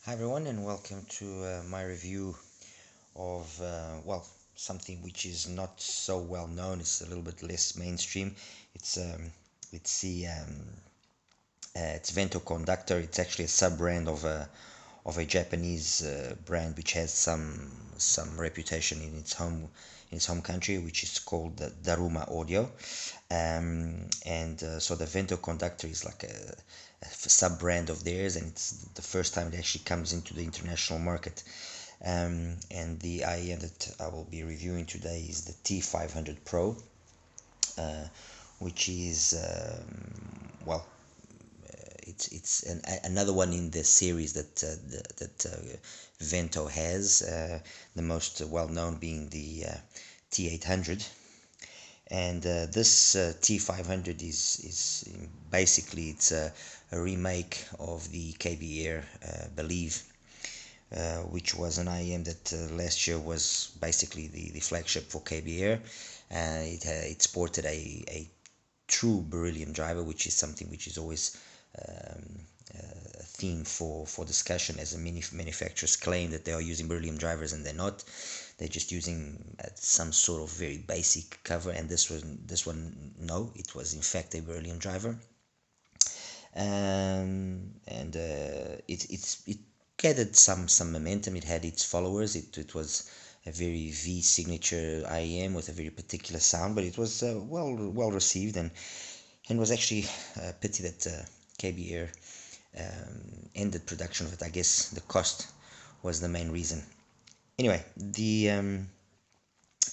Hi everyone, and welcome to my review of something which is not so well known. It's a little bit less mainstream. It's it's the it's Vento Conductor. It's actually a sub brand of a Japanese brand which has some reputation in its home country, which is called the Daruma Audio. So the Vento Conductor is like a sub brand of theirs, and it's the first time it actually comes into the international market. And the IEM that I will be reviewing today is the T-500 Pro, which is another one in the series that Vento has. The most well known being the T800, and this T500 is basically it's a remake of the KBear Believe, which was an IEM that last year was basically the flagship for KBear. It sported a true beryllium driver, which is something which is always a theme for discussion, as the manufacturers claim that they are using beryllium drivers and they're not. They're just using some sort of very basic cover, and this one, no, it was in fact a beryllium driver. And it gathered some momentum. It had its followers. It was a very V signature IEM with a very particular sound, but it was well received, and was actually a pity that KBear ended production of it. I guess the cost was the main reason. Anyway, the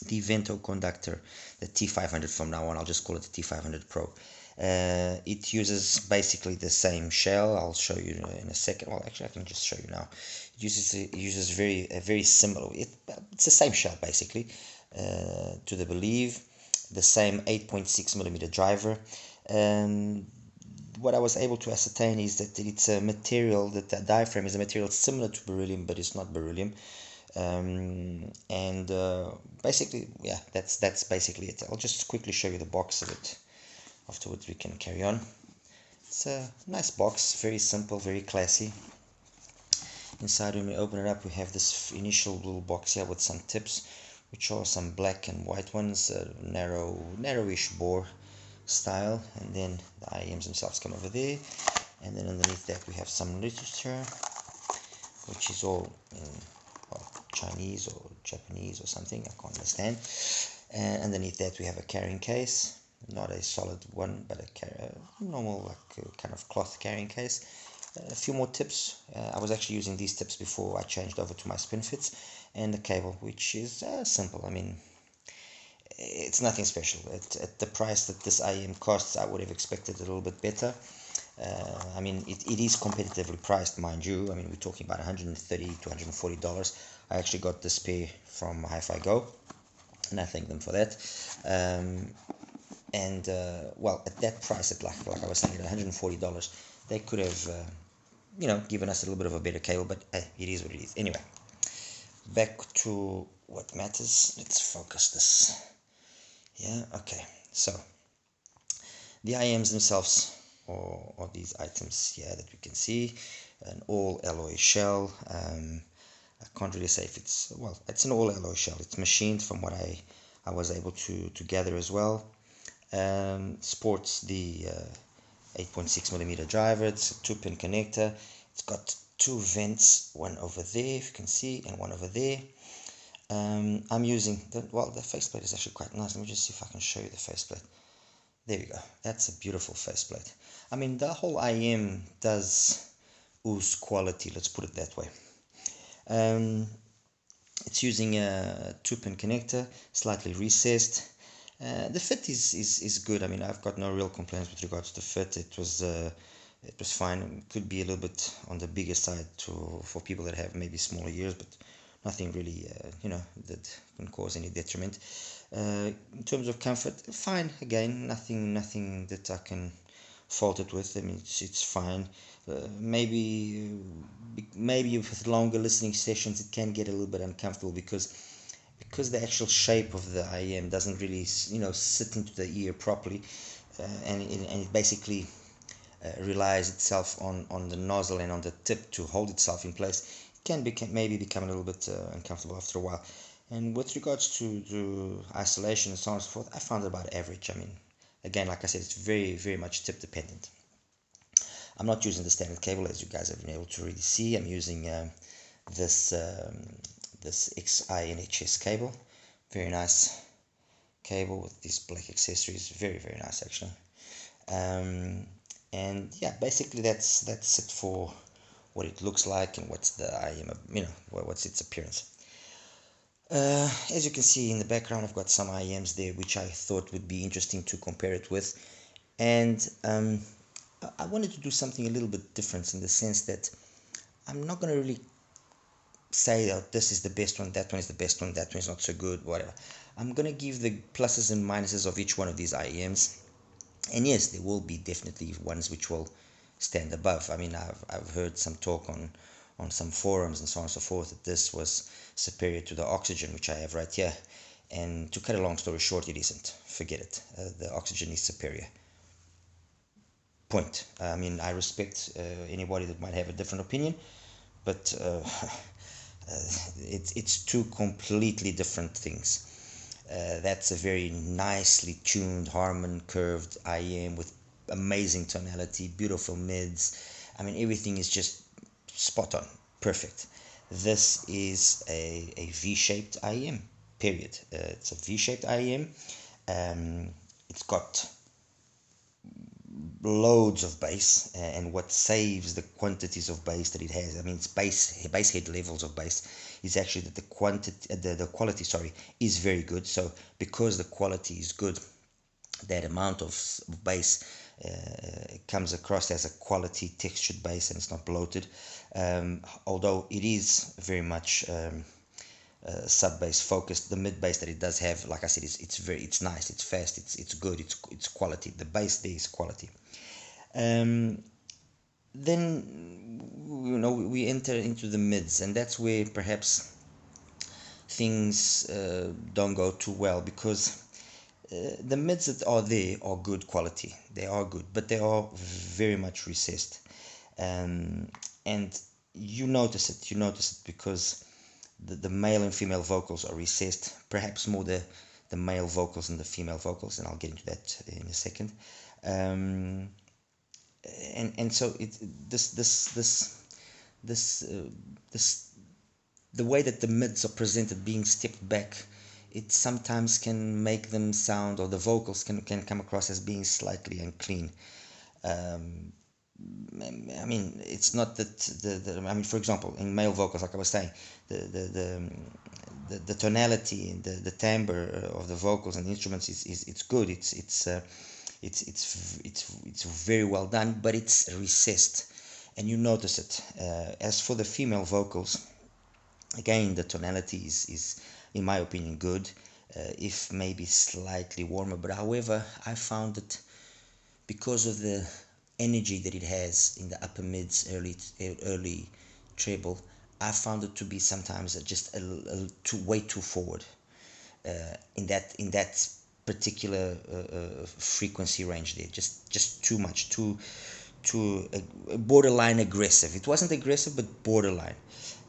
Vento Conductor, the T500 from now on, I'll just call it the T500 Pro. It uses basically the same shell. I'll show you in a second. Well, actually, I can just show you now. It uses a very similar. It's the same shell basically to the Believe, the same 8.6 millimeter driver. What I was able to ascertain is that it's a material, that the diaphragm is a material similar to beryllium, but it's not beryllium. Basically, yeah, that's basically it. I'll just quickly show you the box of it. Afterwards we can carry on. It's a nice box, very simple, very classy. Inside, when we open it up, we have this initial little box here with some tips, which are some black and white ones, narrowish bore style, and then the IEMs themselves come over there, and then underneath that we have some literature, which is all in Chinese or Japanese or something, I can't understand. And underneath that we have a carrying case, not a solid one, but a normal, like kind of cloth carrying case. A few more tips. I was actually using these tips before I changed over to my spin fits, and the cable, which is simple. I mean, it's nothing special. At the price that this IEM costs, I would have expected a little bit better. I mean, it is competitively priced, mind you. I mean, we're talking about $130 to $140. I actually got this pair from Hi-Fi Go, and I thank them for that. Well, at that price, at like I was saying, at $140, they could have, given us a little bit of a better cable, but it is what it is. Anyway, back to what matters. Let's focus this. Yeah, okay. So, the IEMs themselves, or these items here that we can see, an all alloy shell. I can't really say if it's an all alloy shell. It's machined from what I was able to gather as well. Sports the 8.6 millimeter driver. It's a 2-pin connector. It's got two vents, one over there if you can see, and one over there. I'm using the faceplate is actually quite nice. Let me just see if I can show you the faceplate. There we go. That's a beautiful faceplate. I mean, the whole IEM does ooze quality, let's put it that way. It's using a 2-pin connector, slightly recessed. The fit is good. I mean, I've got no real complaints with regards to the fit. It was fine. It could be a little bit on the bigger side for people that have maybe smaller ears, but nothing really, that can cause any detriment. In terms of comfort, fine. Again, nothing that I can fault it with. I mean, it's fine. Maybe with longer listening sessions, it can get a little bit uncomfortable because the actual shape of the IEM doesn't really, sit into the ear properly, and it basically relies itself on the nozzle and on the tip to hold itself in place, it can maybe become a little bit uncomfortable after a while. And with regards to isolation and so on and so forth, I found it about average. I mean, again, like I said, it's very much tip dependent. I'm not using the standard cable, as you guys have been able to already see. I'm using this XI NHS cable. Very nice cable with these black accessories. Very nice, actually. And yeah, basically that's it for what it looks like and what's the what's its appearance. As you can see in the background, I've got some IEMs there which I thought would be interesting to compare it with, and I wanted to do something a little bit different in the sense that I'm not going to really say that this is the best one, that one is the best one, that one is not so good, whatever. I'm going to give the pluses and minuses of each one of these IEMs, and yes, there will be definitely ones which will stand above. I mean, I've heard some talk on some forums and so on and so forth that this was superior to the Oxygen, which I have right here. And to cut a long story short, it isn't. Forget it. The Oxygen is superior. Point. I mean, I respect anybody that might have a different opinion, but it's two completely different things. That's a very nicely tuned Harman curved IEM with amazing tonality, beautiful mids. I mean, everything is just spot on, perfect. This is a V-shaped IEM, period. It's a V-shaped IEM. It's got loads of bass, and what saves the quantities of bass that it has, I mean, its bass head levels of bass, is actually that the quality, sorry, is very good. So because the quality is good, that amount of bass comes across as a quality textured bass, and it's not bloated, although it is very much sub bass focused. The mid bass that it does have, like I said, it's nice, it's fast, it's good, it's quality. The bass there is quality. Then we enter into the mids, and that's where perhaps things don't go too well, because the mids that are there are good quality. They are good, but they are very much recessed, and you notice it because the male and female vocals are recessed, perhaps more the male vocals than the female vocals, and I'll get into that in a second. And so the way that the mids are presented, being stepped back, it sometimes can make them sound, or the vocals can come across as being slightly unclean. I mean, it's not that I mean, for example, in male vocals, like I was saying, the tonality and the timbre of the vocals and the instruments it's good. It's very well done, but it's recessed, and you notice it. As for the female vocals, again, the tonality is in my opinion good, if maybe slightly warmer. But however, I found that because of the energy that it has in the upper mids, early treble, I found it to be sometimes just way too forward in that particular frequency range there. Just too much, too borderline aggressive. It wasn't aggressive, but borderline.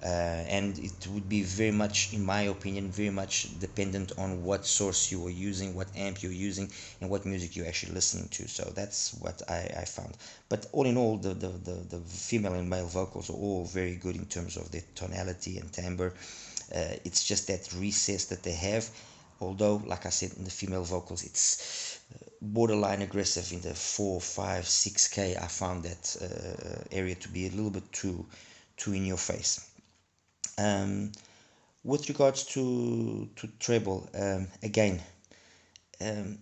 And it would be very much, in my opinion, very much dependent on what source you are using, what amp you're using, and what music you're actually listening to. So that's what I found. But all in all, the female and male vocals are all very good in terms of their tonality and timbre. It's just that recess that they have. Although, like I said, in the female vocals, it's borderline aggressive in the 4, 5, 6K. I found that area to be a little bit too in your face. With regards to treble, again,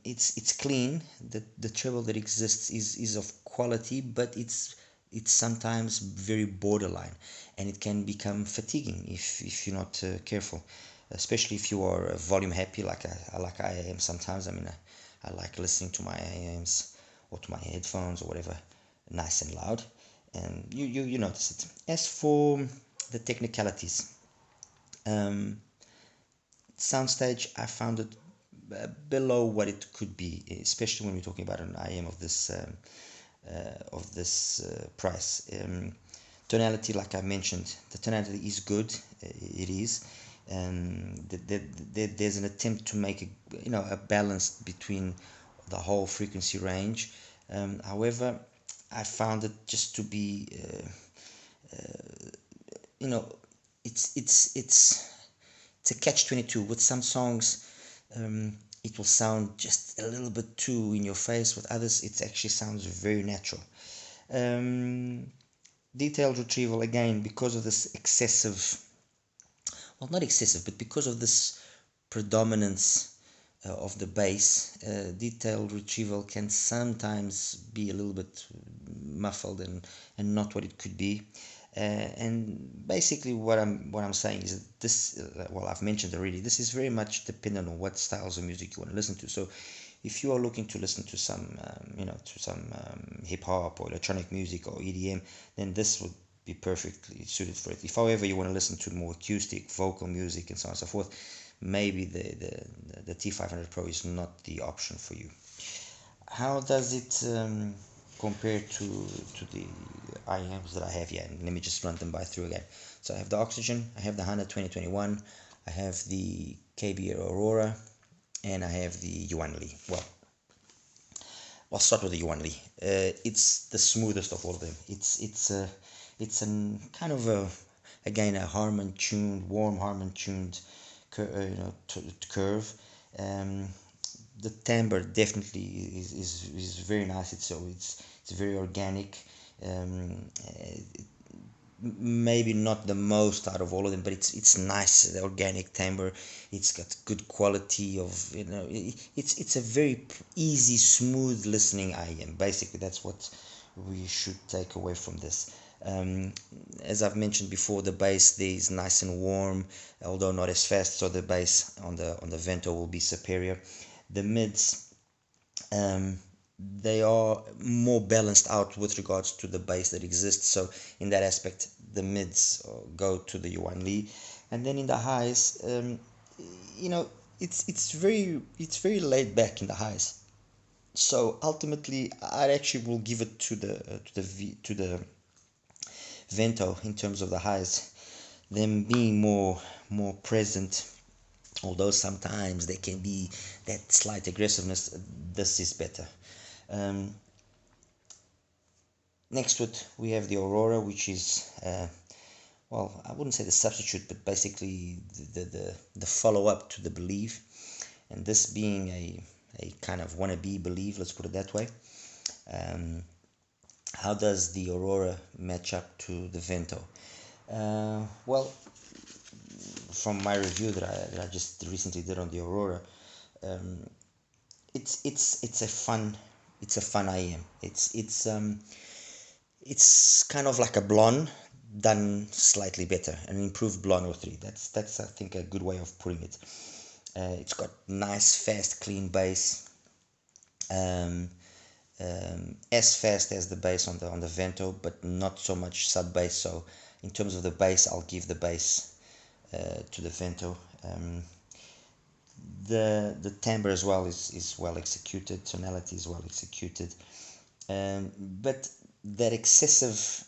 it's clean. The treble that exists is of quality, but it's sometimes very borderline, and it can become fatiguing if you're not careful, especially if you are volume happy, like I am sometimes. I mean, I like listening to my IAMs or to my headphones or whatever, nice and loud, and you notice it. As for the technicalities, soundstage, I found it below what it could be, especially when we're talking about an IM of this price. Tonality, like I mentioned, the tonality is good. It is. There's an attempt to make a balance between the whole frequency range. However, I found it just to be you know it's a catch-22 with some songs. It will sound just a little bit too in your face. With others, it actually sounds very natural. Detailed retrieval, again, because of this excessive, well, not excessive, but because of this predominance of the bass, detailed retrieval can sometimes be a little bit muffled and not what it could be. And basically what I'm saying is that this, well, I've mentioned already, this is very much dependent on what styles of music you want to listen to. So if you are looking to listen to some hip hop or electronic music or EDM, then this would be perfectly suited for it. If, however, you want to listen to more acoustic vocal music and so on and so forth, maybe the T-500 Pro is not the option for you. How does it compare to the IEMs that I have here? And let me just run them through again. So I have the Oxygen, I have the Honda 2021, I have the KBear Aurora, and I have the Yuan Li. Well, I'll start with the Yuan Li. It's the smoothest of all of them. It's a kind of again a Harman tuned, warm Harman tuned curve. The timbre definitely is very nice. It's very organic. Maybe not the most out of all of them, but it's nice. The organic timbre. It's got good quality of it's a very easy, smooth listening IEM. Basically, that's what we should take away from this. As I've mentioned before, the bass there is nice and warm, although not as fast. So the bass on the Vento will be superior. The mids, they are more balanced out with regards to the bass that exists. So in that aspect, the mids go to the Yuan Li, and then in the highs, it's very laid back in the highs. So ultimately, I actually will give it to the Vento in terms of the highs, them being more present. Although sometimes there can be that slight aggressiveness, this is better. Next to it, we have the Aurora, which is, well, I wouldn't say the substitute, but basically the follow-up to the Believe. And this being a kind of wannabe Believe, let's put it that way. How does the Aurora match up to the Vento? Well, from my review that I just recently did on the Aurora, it's a fun IEM. It's kind of like a blonde done slightly better, an improved blonde 03. That's I think a good way of putting it. It's got nice, fast, clean bass. As fast as the bass on the Vento, but not so much sub bass. So in terms of the bass, I'll give the bass to the Vento. The timbre as well is well executed. Tonality is well executed, but that excessive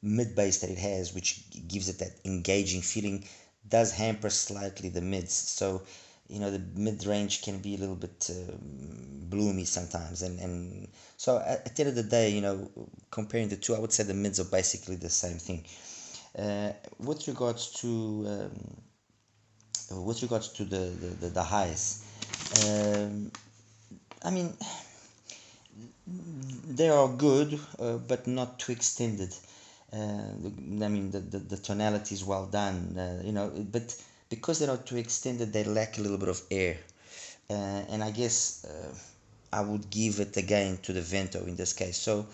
mid bass that it has, which gives it that engaging feeling, does hamper slightly the mids. So the mid range can be a little bit bloomy sometimes, and so at the end of the day, comparing the two, I would say the mids are basically the same thing. With regards to the highs, I mean, they are good, but not too extended. I mean, the tonality is well done, but because they're not too extended, they lack a little bit of air. And I guess I would give it again to the Vento in this case. So,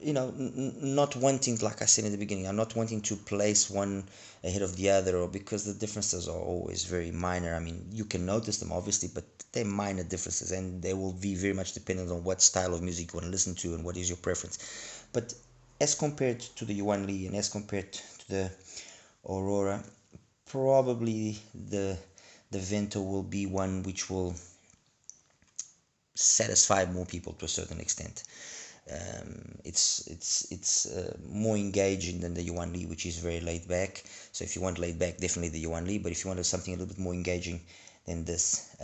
not wanting, like I said in the beginning, I'm not wanting to place one ahead of the other, or because the differences are always very minor. I mean, you can notice them obviously, but they're minor differences, and they will be very much dependent on what style of music you want to listen to and what is your preference. But as compared to the Yuan Li and as compared to the Aurora, probably the Vento will be one which will satisfy more people to a certain extent. It's more engaging than the Yuan Li, which is very laid back. So if you want laid back, definitely the Yuan Li. But if you want something a little bit more engaging than this,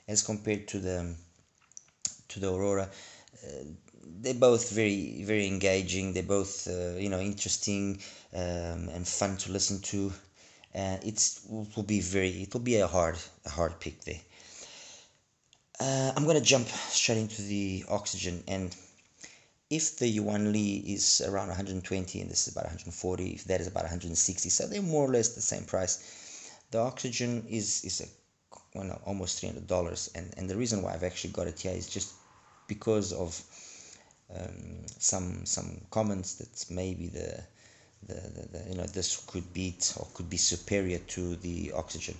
as compared to the Aurora, they're both very engaging. They're both interesting and fun to listen to. It will be a hard pick there. I'm gonna jump straight into the Oxygen, and if the Yuan Li is around 120 and this is about 140, if that is about 160, so they're more or less the same price. The Oxygen is almost $300, and the reason why I've actually got it here is just because of some comments that maybe the this could beat or could be superior to the Oxygen,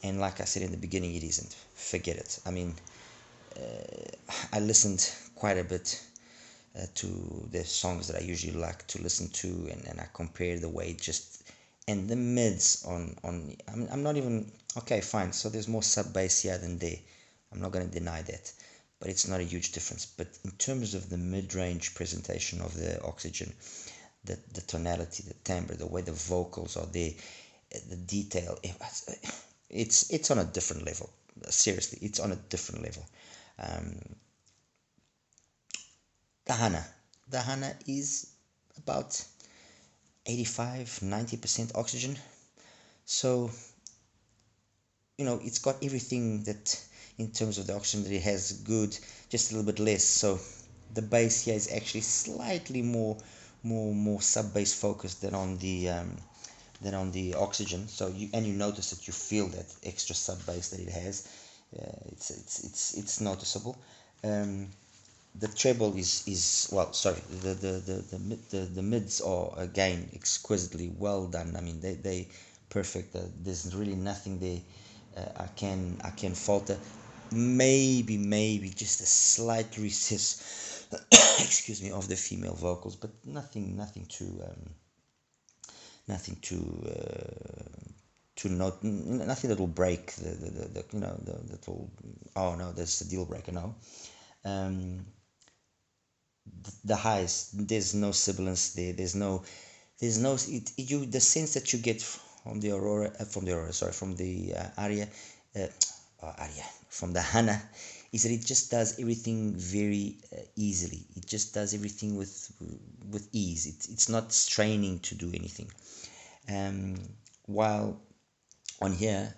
and like I said in the beginning, it isn't. Forget it. I mean, I listened quite a bit to the songs that I usually like to listen to, and I compare the way and the mids on I'm not even okay, fine, so there's more sub bass here than there, I'm not going to deny that, but it's not a huge difference. But in terms of the mid-range presentation of the Oxygen, the tonality, the timbre, the way the vocals are there, the detail, it's on a different level. Seriously, it's on a different level. The Hana is about 85-90% Oxygen, so it's got everything that in terms of the Oxygen that it has good, just a little bit less. So the bass here is actually slightly more sub bass focused than on the Oxygen. So you notice that you feel that extra sub bass that it has. It's noticeable. The treble is well, sorry, the mids are again exquisitely well done. I mean, they perfect. There's really nothing there I can falter. Maybe just a slight recess excuse me, of the female vocals, but nothing to note, nothing that will break that will, oh no, that's a deal breaker. No. The highs, there's no sibilance there, there's no the sense that you get from the Aurora, from the Aria, from the Hana, is that it just does everything very easily. It just does everything with ease. It's not straining to do anything. While on here,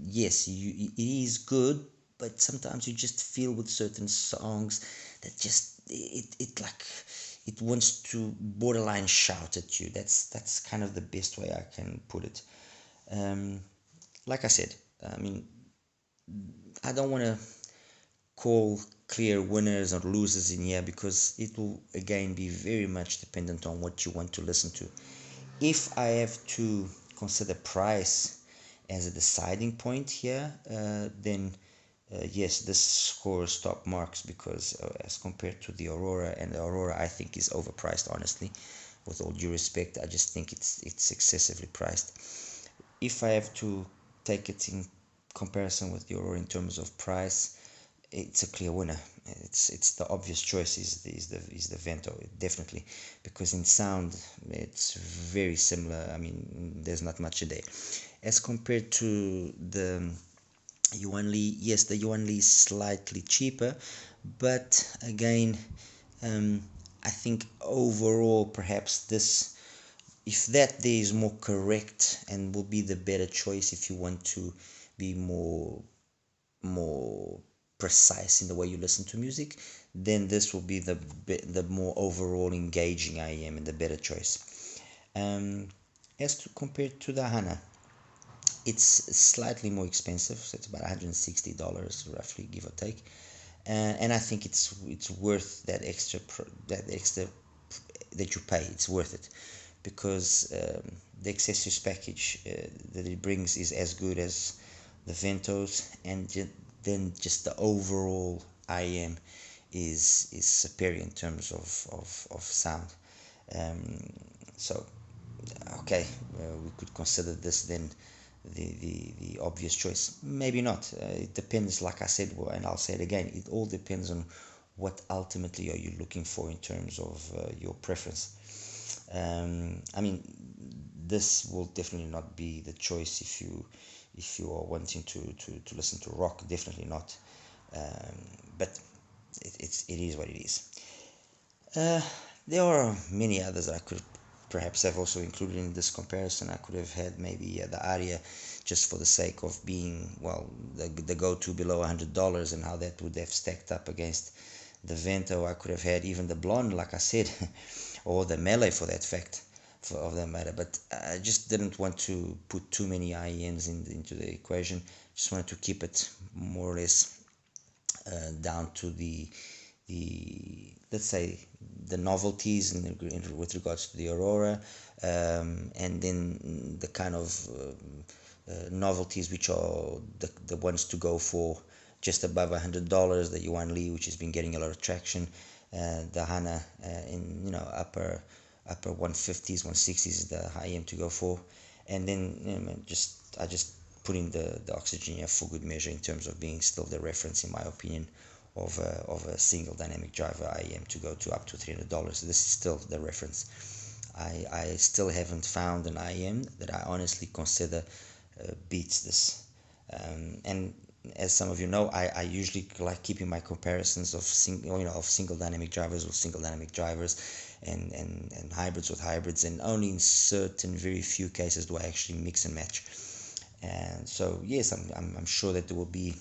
yes, it is good, but sometimes you just feel with certain songs that just it wants to borderline shout at you. That's kind of the best way I can put it. Like I said, I mean, I don't want to call clear winners or losers in here, because it will again be very much dependent on what you want to listen to. If I have to consider price as a deciding point here, then yes, this scores top marks, because as compared to the Aurora, and the Aurora I think is overpriced, honestly, with all due respect. I just think it's excessively priced. If I have to take it in comparison with the Aurora in terms of price, it's a clear winner. It's the obvious choice is the Vento, definitely, because in sound it's very similar. I mean, there's not much there. As compared to the Yuan Li, yes, the Yuan Li is slightly cheaper, but again, I think overall perhaps this, if that there is more correct and will be the better choice if you want to be more precise in the way you listen to music, then this will be the more overall engaging IEM and the better choice. As to compared to the Hana, it's slightly more expensive, so it's about $160 roughly, give or take, and I think it's worth that extra that you pay. It's worth it, because the accessories package that it brings is as good as the Ventos, and then just the overall IEM is superior in terms of sound. So okay, we could consider this then the obvious choice. Maybe not. It depends, like I said, and I'll say it again, it all depends on what ultimately are you looking for in terms of your preference. I mean, this will definitely not be the choice if you are wanting to listen to rock. Definitely not. But it is what it is. There are many others that I could perhaps have also included in this comparison. I could have had maybe the Aria, just for the sake of being, well, the go-to below $100, and how that would have stacked up against the Vento. I could have had even the Blonde, like I said, or the Melee for that fact, of that matter. But I just didn't want to put too many IEMs into the equation. Just wanted to keep it more or less down to the let's say the novelties with regards to the Aurora, and then the kind of novelties which are the ones to go for just above $100. The Yuan Li, which has been getting a lot of traction, the Hana in upper 150s, 160s is the high end to go for, and then I just put in the Oxygen here for good measure, in terms of being still the reference, in my opinion, of a single dynamic driver IEM to go to up to $300. This is still the reference. I still haven't found an IEM that I honestly consider beats this. And as some of you know, I usually like keeping my comparisons of single dynamic drivers with single dynamic drivers, and hybrids with hybrids, and only in certain very few cases do I actually mix and match. And so yes, I'm sure that there will be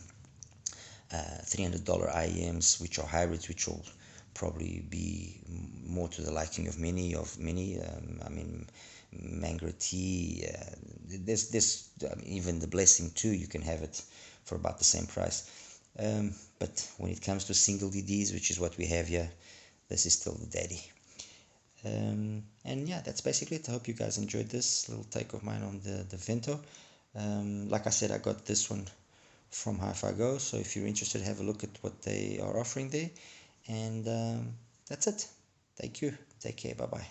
$300 IEMs which are hybrids, which will probably be more to the liking of many. I mean, Mangra T. There's even the Blessing too. You can have it for about the same price. But when it comes to single DDs, which is what we have here, this is still the daddy. And yeah, that's basically it. I hope you guys enjoyed this little take of mine on the Vento. Like I said, I got this one from Hi-Fi Go, so if you're interested, have a look at what they are offering there. And that's it. Thank you. Take care. Bye bye.